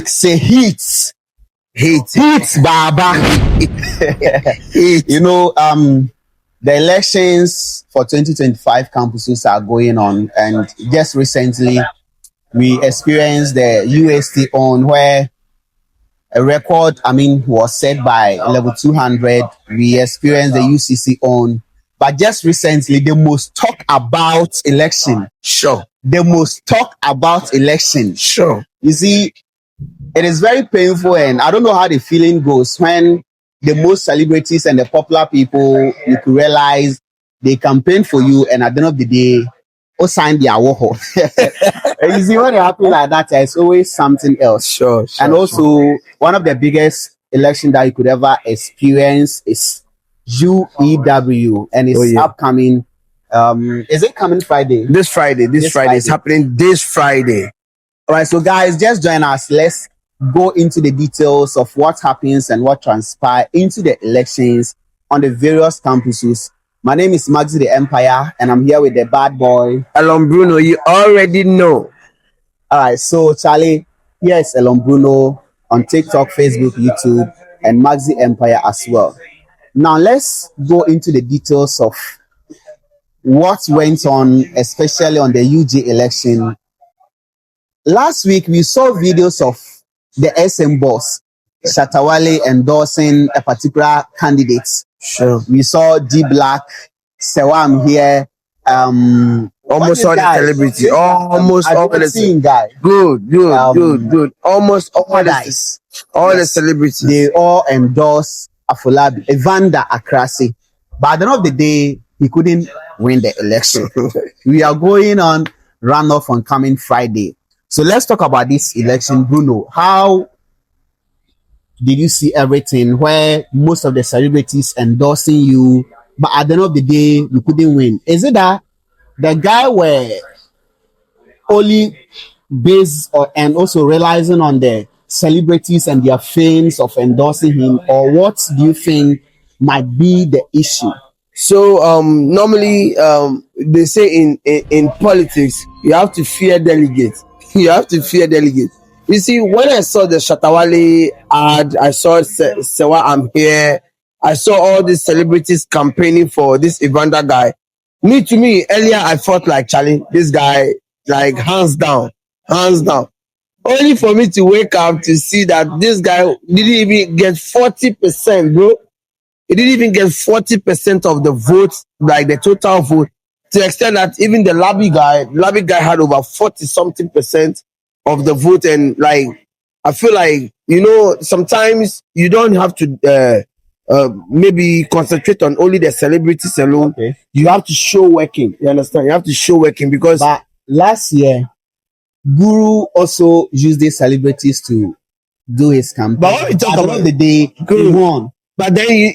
say heat, Hate. Baba. You know, the elections for 2025 campuses are going on, and just recently we experienced the UST on where a record, was set by level 200. We experienced the UCC on, but just recently, the most talk about election. Sure. The most talk about election. Sure. You see, it is very painful, and I don't know how the feeling goes when the most celebrities and the popular people, you could realize they campaign for you, and at the end of the day, or sign their war. You see, when it happens like that, there's always something else. Sure. And also, one of the biggest election that you could ever experience is UEW, and it's upcoming. Is it coming Friday? This Friday. This Friday. It's happening this Friday. All right, so guys, just join us. Let's go into the details of what happens and what transpires into the elections on the various campuses. My name is Maxi the Empire, and I'm here with the bad boy, Elon Bruno. You already know. All right, so Charlie, here's Elon Bruno on TikTok, Facebook, YouTube, and Maxi Empire as well. Now, let's go into the details of what went on, especially on the UG election. Last week, we saw videos of the SM boss, Shatawale, endorsing a particular candidate. Sure. We saw D Black, Sewam here, almost all the celebrity. Almost all the guy. Good. Almost all guys. All the celebrities. They all endorse Afolabi, Evander Akrasi. But at the end of the day, he couldn't win the election. We are going on runoff on coming Friday. So let's talk about this election, Bruno. How did you see everything where most of the celebrities endorsing you, but at the end of the day, you couldn't win? Is it that the guy were only based and also relying on the celebrities and their fans of endorsing him, or what do you think might be the issue? So normally they say in politics you have to fear delegates. You have to fear delegates. You see, when I saw the Shatawale ad, I saw Sewa I'm here, I saw all these celebrities campaigning for this Evander guy. To me, earlier I felt like, Charlie, this guy, like hands down. Only for me to wake up to see that this guy didn't even get 40%, bro. He didn't even get 40% of the votes, like the total vote, to the extent that even the Labi guy had over 40-something% of the vote. And like, I feel like, sometimes you don't have to maybe concentrate on only the celebrities alone. Okay. You have to show working. You understand? You have to show working because. But last year, Guru also used the celebrities to do his campaign. But what we talk about the day, Guru won. But then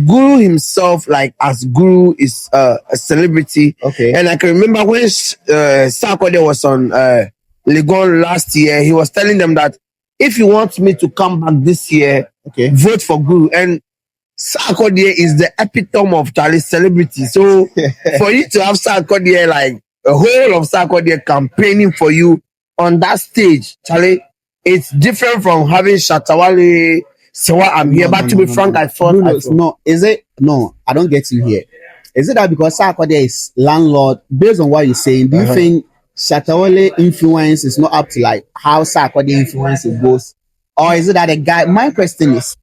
Guru himself, like as Guru is a celebrity. Okay. And I can remember when Sarkodie was on Legon last year, he was telling them that if you want me to come back this year, vote for Guru. And Sarkodie is the epitome of Charlie's celebrity. So for you to have Sarkodie, like a whole of Sarkodie campaigning for you on that stage, Charlie, it's different from having Shatawale. So I'm here, but to be frank, I thought I don't get you here. Is it that because Sarkodie is landlord, based on what you're saying, do you think Shatawale influence is not up to like how Sarkodie influence it goes? Or is it that the guy, my question is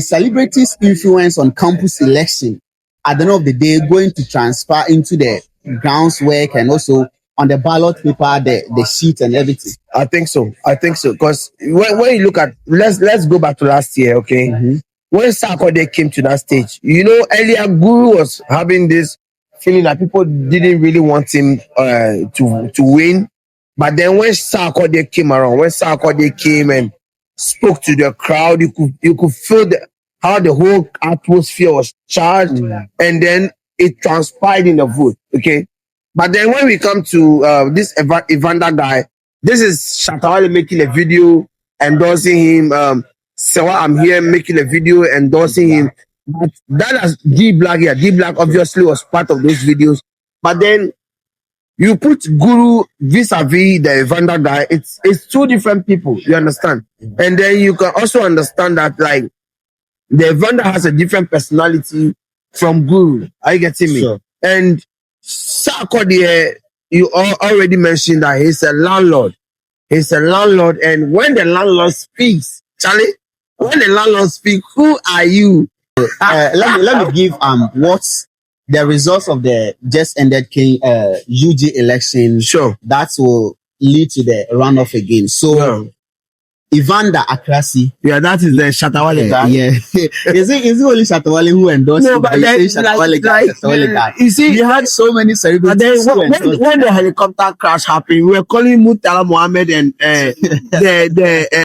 celebrities influence on campus election at the end of the day going to transfer into the grounds work and also on the ballot paper, the sheet and everything? I think so. Because when you look at, let's go back to last year, okay? Mm-hmm. When Sarkodie came to that stage, earlier Guru was having this feeling that people didn't really want him to win. But then when Sarkodie came and spoke to the crowd, you could feel how the whole atmosphere was charged, and then it transpired in the vote, okay? But then when we come to this Evander guy, this is Shatawale making a video endorsing him. Sewa I'm here making a video endorsing him. But that is D Black here. D Black obviously was part of those videos. But then You put Guru vis-a-vis the Evander guy, it's two different people, you understand? And then you can also understand that like the Evander has a different personality from Guru. Are you getting me? Sure. And Sarkodie, you already mentioned that he's a landlord. He's a landlord, and when the landlord speaks, Charlie, when the landlord speaks, who are you? Let me give what's the results of the just ended King UG election Sure. that will lead to the runoff again. So Yeah, Evander Akrasi, yeah, that is the Shatawale guy. yeah, is it only Shatawale who endorsed No, him? but You then, say Shatawale guy, Shatawale guy. you see, He had so many but celebrities then who endorsed when the helicopter crash happened, we were calling Murtala Mohammed and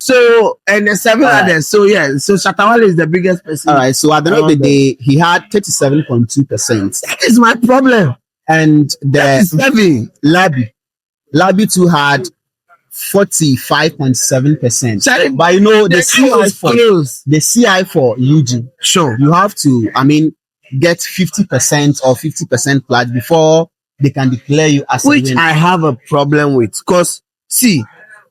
so and the seven Alright. others. So yeah, so Shatawale is the biggest person. All right, so at the end of the day, he had 37.2%, That is my problem. and That is the heavy. Labi too had 45.7%. Charlie, But you know the the CI was for close. UG, Sure. you have to, get 50% or 50% plus before they can declare you as a Which winner. I have a problem with, because see,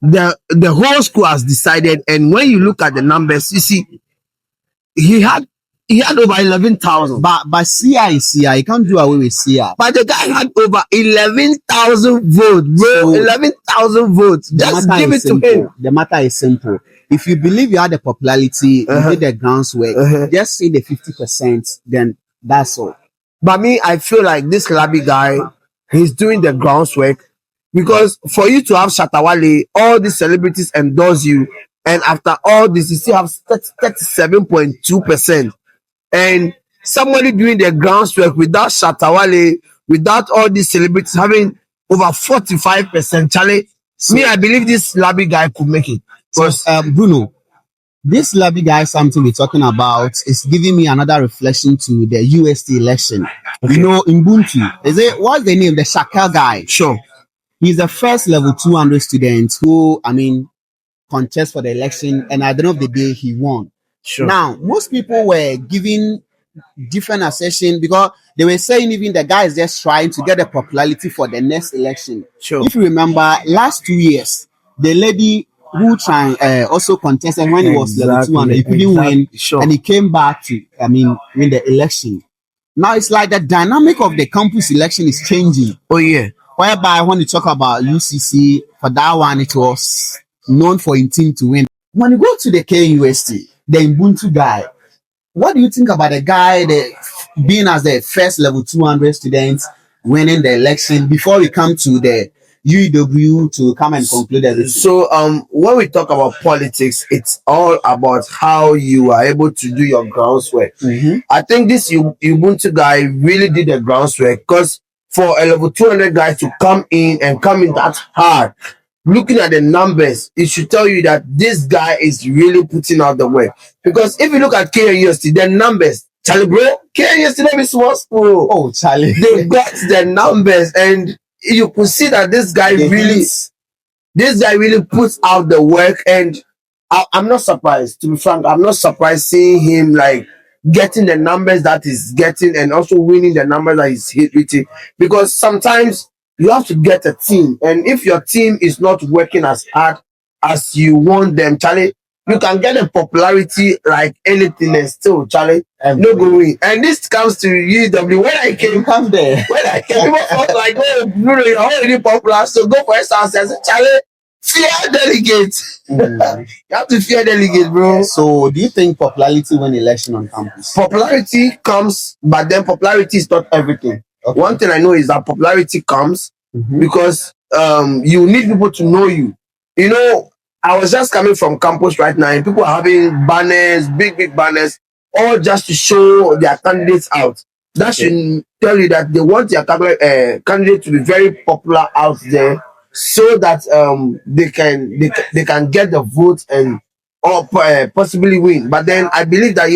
the whole school has decided, and when you look at the numbers, you see, he had over 11,000. But CI is CI, you can't do away with CI. But the guy had over 11,000 votes, bro. So 11,000 votes. the Just matter give is it to simple. him. The matter is simple. If you believe you had the popularity, Uh-huh. you did the groundswork, just say the 50%, then that's all. But me, I feel like this Labi guy, he's doing the groundswork, because for you to have Shatawale, all these celebrities endorse you, and after all this, you still have 37.2%. And somebody doing the groundswork without Shatawale, without all these celebrities having over 45%, Charlie, me, I believe this Labi guy could make it. Because Bruno, this Labi guy, something we're talking about, is giving me another reflection to the UST election. Okay. You know, Ubuntu, what's the name? The Shaka guy. Sure. He's the first level 200 student who, contest for the election, and at the end of the day, he won. Sure. Now, most people were giving different assertion because they were saying even the guy is just trying to get the popularity for the next election. Sure. If you remember, last 2 years, the lady who also contested when he was level 200, he couldn't win, Sure. and he came back to, win the election. Now it's like the dynamic of the campus election is changing. Oh yeah. Whereby when you talk about UCC, for that one, it was known for his team to win. When you go to the KUST, the Ubuntu guy, what do you think about the guy being as the first level 200 student winning the election before we come to the UEW to come and conclude everything? So when we talk about politics, it's all about how you are able to do your groundswork. I think this Ubuntu guy really did the groundswork, because for a level 200 guy to come in that hard, looking at the numbers, it should tell you that this guy is really putting out the work. Because if you look at KUST, the numbers, Charlie, bro, KUST never small school. Oh, Charlie, they got the numbers, and you could see that this guy really puts out the work. And I'm not surprised, to be frank. I'm not surprised seeing him like getting the numbers that he's getting, and also winning the numbers that he's hitting. Because sometimes you have to get a team, and if your team is not working as hard as you want them, Charlie, you can get a popularity like anything, and still, Charlie, no going. And this comes to UW. When I came, come there. When I came, people felt like, oh, Bruno, you're already popular, so go for SRC. I said, Charlie, fear delegates. You have to fear delegates, bro. So, do you think popularity win election on campus? Popularity comes, but then popularity is not everything. Okay. One thing I know is that popularity comes because you need people to know you. You know, I was just coming from campus right now, and people are having banners, big banners, all just to show their candidates out. That should tell you that they want their candidate to be very popular out there, so that they can get the vote and possibly win. But then I believe that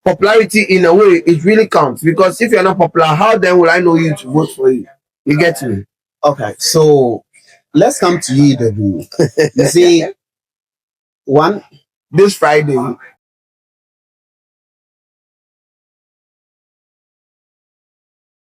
popularity in a way it really counts, because if you're not popular, how then will I know you to vote for you? You get me? Okay, so let's come to UEW. You see, this Friday,